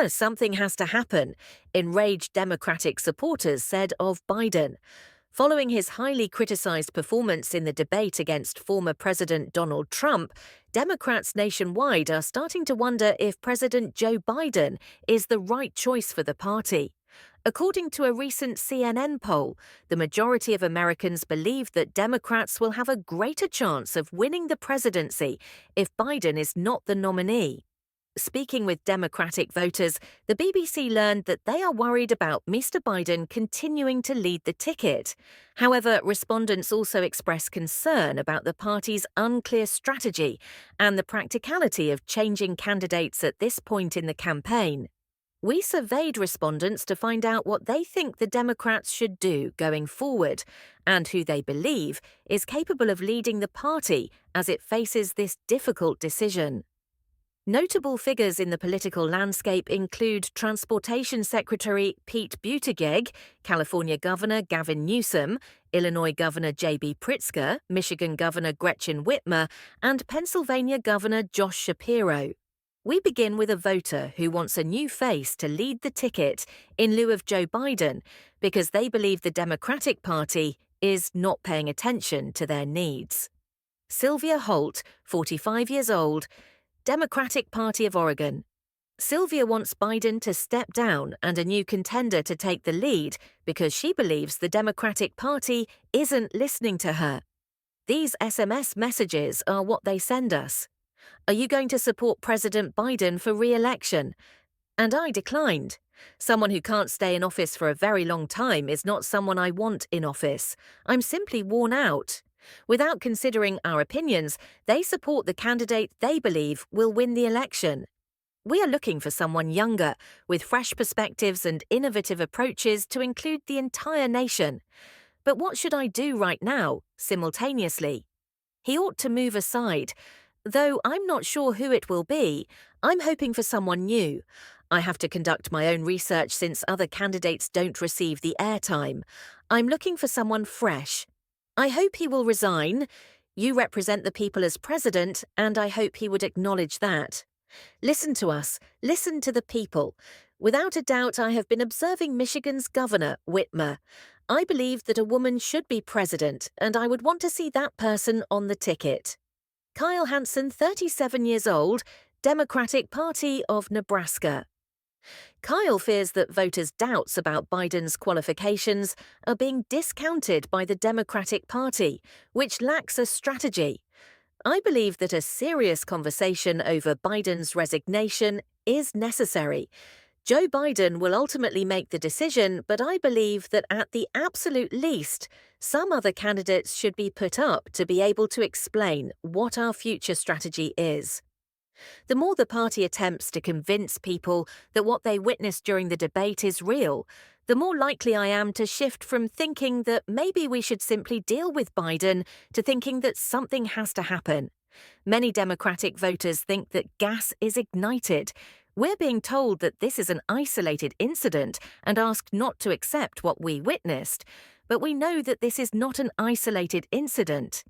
Something has to happen, enraged Democratic supporters said of Biden. Following his highly criticized performance in the debate against former President Donald Trump, Democrats nationwide are starting to wonder if President Joe Biden is the right choice for the party. According to a recent CNN poll, the majority of Americans believe that Democrats will have a greater chance of winning the presidency if Biden is not the nominee. Speaking with Democratic voters, the BBC learned that they are worried about Mr. Biden continuing to lead the ticket. However, respondents also expressed concern about the party's unclear strategy and the practicality of changing candidates at this point in the campaign. We surveyed respondents to find out what they think the Democrats should do going forward and who they believe is capable of leading the party as it faces this difficult decision. Notable figures in the political landscape include Transportation Secretary Pete Buttigieg, California Governor Gavin Newsom, Illinois Governor J.B. Pritzker, Michigan Governor Gretchen Whitmer, and Pennsylvania Governor Josh Shapiro. We begin with a voter who wants a new face to lead the ticket in lieu of Joe Biden because they believe the Democratic Party is not paying attention to their needs. Silvia Holt, 45 years old, Democratic Party of Oregon. Silvia wants Biden to step down and a new contender to take the lead because she believes the Democratic Party isn't listening to her. These SMS messages are what they send us. Are you going to support President Biden for re-election? And I declined. Someone who can't stay in office for a very long time is not someone I want in office. I'm simply worn out. Without considering our opinions, they support the candidate they believe will win the election. We are looking for someone younger, with fresh perspectives and innovative approaches to include the entire nation. But what should I do right now, simultaneously? He ought to move aside. Though I'm not sure who it will be, I'm hoping for someone new. I have to conduct my own research since other candidates don't receive the airtime. I'm looking for someone fresh. I hope he will resign. You represent the people as president, and I hope he would acknowledge that. Listen to us. Listen to the people. Without a doubt, I have been observing Michigan's governor, Whitmer. I believe that a woman should be president, and I would want to see that person on the ticket. Kyle Hanson, 37 years old, Democratic Party of Nebraska. Kyle fears that voters' doubts about Biden's qualifications are being discounted by the Democratic Party, which lacks a strategy. I believe that a serious conversation over Biden's resignation is necessary. Joe Biden will ultimately make the decision, but I believe that at the absolute least, some other candidates should be put up to be able to explain what our future strategy is. The more the party attempts to convince people that what they witnessed during the debate is real, the more likely I am to shift from thinking that maybe we should simply deal with Biden to thinking that something has to happen. Many Democratic voters think that gas is ignited. We're being told that this is an isolated incident and asked not to accept what we witnessed, but we know that this is not an isolated incident.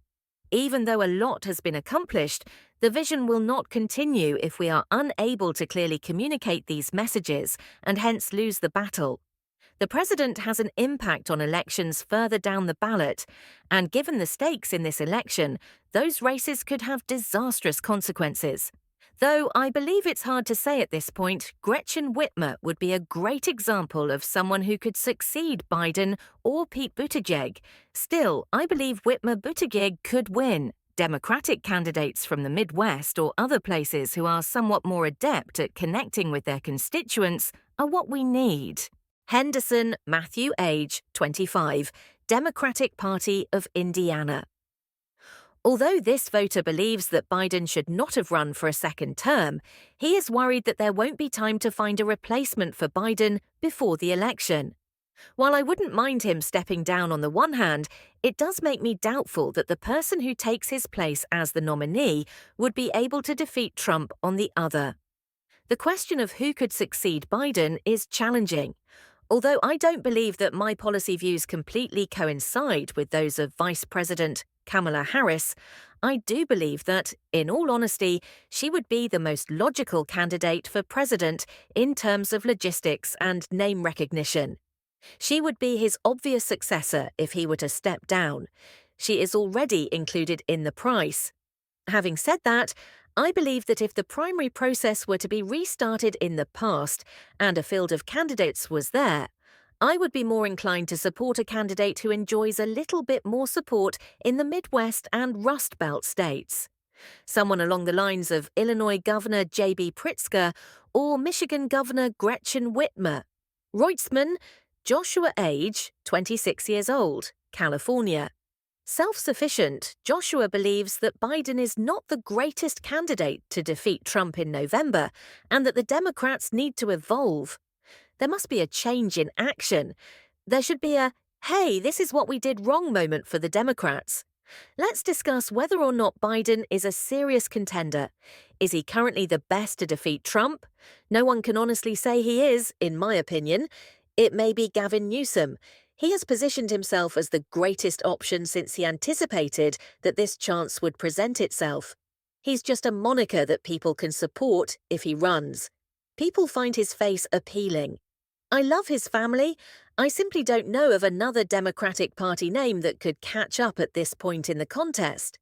Even though a lot has been accomplished, the vision will not continue if we are unable to clearly communicate these messages and hence lose the battle. The president has an impact on elections further down the ballot, and given the stakes in this election, those races could have disastrous consequences. Though I believe it's hard to say at this point, Gretchen Whitmer would be a great example of someone who could succeed Biden or Pete Buttigieg. Still, I believe Whitmer-Buttigieg could win. Democratic candidates from the Midwest or other places who are somewhat more adept at connecting with their constituents are what we need. Henderson Matthew, age 25, Democratic Party of Indiana. Although this voter believes that Biden should not have run for a second term, he is worried that there won't be time to find a replacement for Biden before the election. While I wouldn't mind him stepping down on the one hand, it does make me doubtful that the person who takes his place as the nominee would be able to defeat Trump on the other. The question of who could succeed Biden is challenging. Although I don't believe that my policy views completely coincide with those of Vice President Kamala Harris, I do believe that, in all honesty, she would be the most logical candidate for president in terms of logistics and name recognition. She would be his obvious successor if he were to step down. She is already included in the price. Having said that, I believe that if the primary process were to be restarted in the past and a field of candidates was there, I would be more inclined to support a candidate who enjoys a little bit more support in the Midwest and Rust Belt states. Someone along the lines of Illinois Governor J.B. Pritzker or Michigan Governor Gretchen Whitmer. Reutemann, Joshua Age, 26 years old, California. Self-sufficient, Joshua believes that Biden is not the greatest candidate to defeat Trump in November and that the Democrats need to evolve. There must be a change in action. There should be a, hey, this is what we did wrong moment for the Democrats. Let's discuss whether or not Biden is a serious contender. Is he currently the best to defeat Trump? No one can honestly say he is, in my opinion. It may be Gavin Newsom. He has positioned himself as the greatest option since he anticipated that this chance would present itself. He's just a moniker that people can support if he runs. People find his face appealing. I love his family. I simply don't know of another Democratic Party name that could catch up at this point in the contest.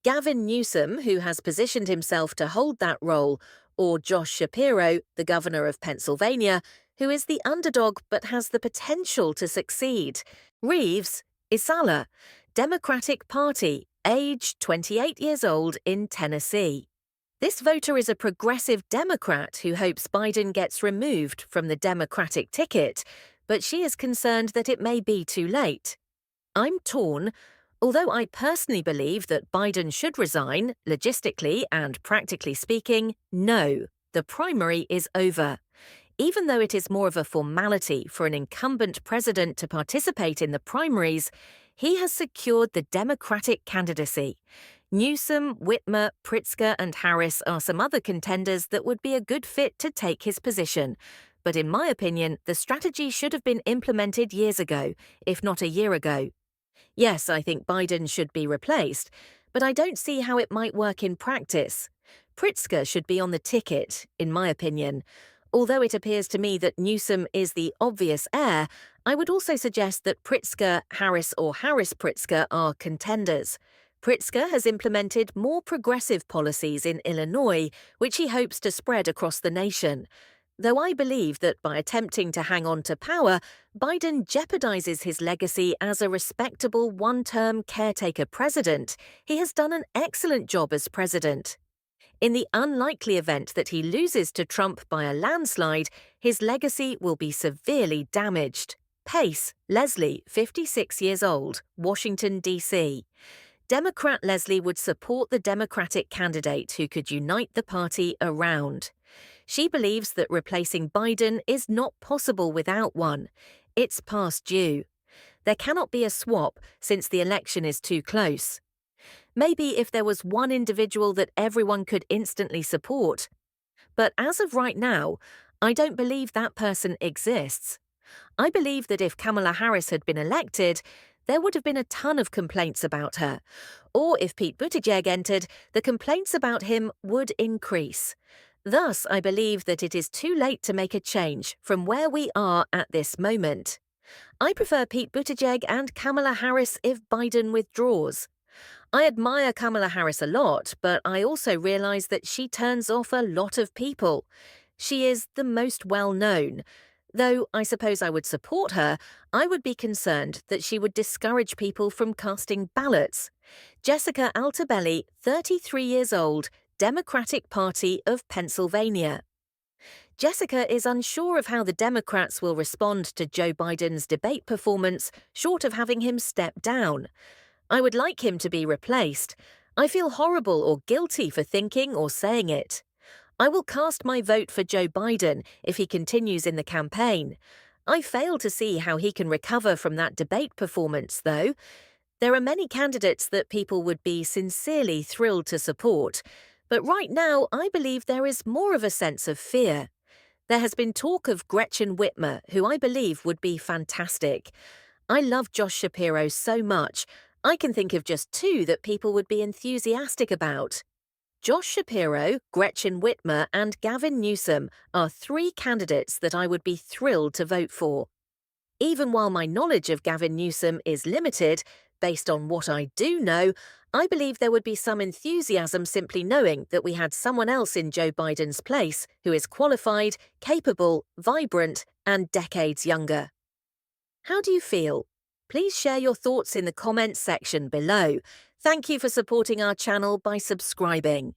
Gavin Newsom, who has positioned himself to hold that role, or Josh Shapiro, the governor of Pennsylvania, who is the underdog but has the potential to succeed. Reeves Isala, Democratic Party, age 28 years old in Tennessee. This voter is a progressive Democrat who hopes Biden gets removed from the Democratic ticket, but she is concerned that it may be too late. I'm torn. Although I personally believe that Biden should resign, logistically and practically speaking, no, the primary is over. Even though it is more of a formality for an incumbent president to participate in the primaries, he has secured the Democratic candidacy. Newsom, Whitmer, Pritzker and Harris are some other contenders that would be a good fit to take his position. But in my opinion, the strategy should have been implemented years ago, if not a year ago. Yes, I think Biden should be replaced, but I don't see how it might work in practice. Pritzker should be on the ticket, in my opinion. Although it appears to me that Newsom is the obvious heir, I would also suggest that Pritzker, Harris or Harris-Pritzker are contenders. Pritzker has implemented more progressive policies in Illinois, which he hopes to spread across the nation. Though I believe that by attempting to hang on to power, Biden jeopardizes his legacy as a respectable one-term caretaker president, he has done an excellent job as president. In the unlikely event that he loses to Trump by a landslide, his legacy will be severely damaged. Pace, Leslie, 56 years old, Washington, D.C. Democrat Leslie would support the Democratic candidate who could unite the party around. She believes that replacing Biden is not possible without one. It's past due. There cannot be a swap since the election is too close. Maybe if there was one individual that everyone could instantly support. But as of right now, I don't believe that person exists. I believe that if Kamala Harris had been elected, there would have been a ton of complaints about her. Or if Pete Buttigieg entered, the complaints about him would increase. Thus, I believe that it is too late to make a change from where we are at this moment. I prefer Pete Buttigieg and Kamala Harris if Biden withdraws. I admire Kamala Harris a lot, but I also realize that she turns off a lot of people. She is the most well-known. Though I suppose I would support her, I would be concerned that she would discourage people from casting ballots. Jessica Altobelli, 33 years old, Democratic Party of Pennsylvania. Jessica is unsure of how the Democrats will respond to Joe Biden's debate performance, short of having him step down. I would like him to be replaced. I feel horrible or guilty for thinking or saying it. I will cast my vote for Joe Biden if he continues in the campaign. I fail to see how he can recover from that debate performance, though. There are many candidates that people would be sincerely thrilled to support, but right now I believe there is more of a sense of fear. There has been talk of Gretchen Whitmer, who I believe would be fantastic. I love Josh Shapiro so much. I can think of just two that people would be enthusiastic about. Josh Shapiro, Gretchen Whitmer, and Gavin Newsom are three candidates that I would be thrilled to vote for. Even while my knowledge of Gavin Newsom is limited, based on what I do know, I believe there would be some enthusiasm simply knowing that we had someone else in Joe Biden's place who is qualified, capable, vibrant, and decades younger. How do you feel? Please share your thoughts in the comments section below. Thank you for supporting our channel by subscribing.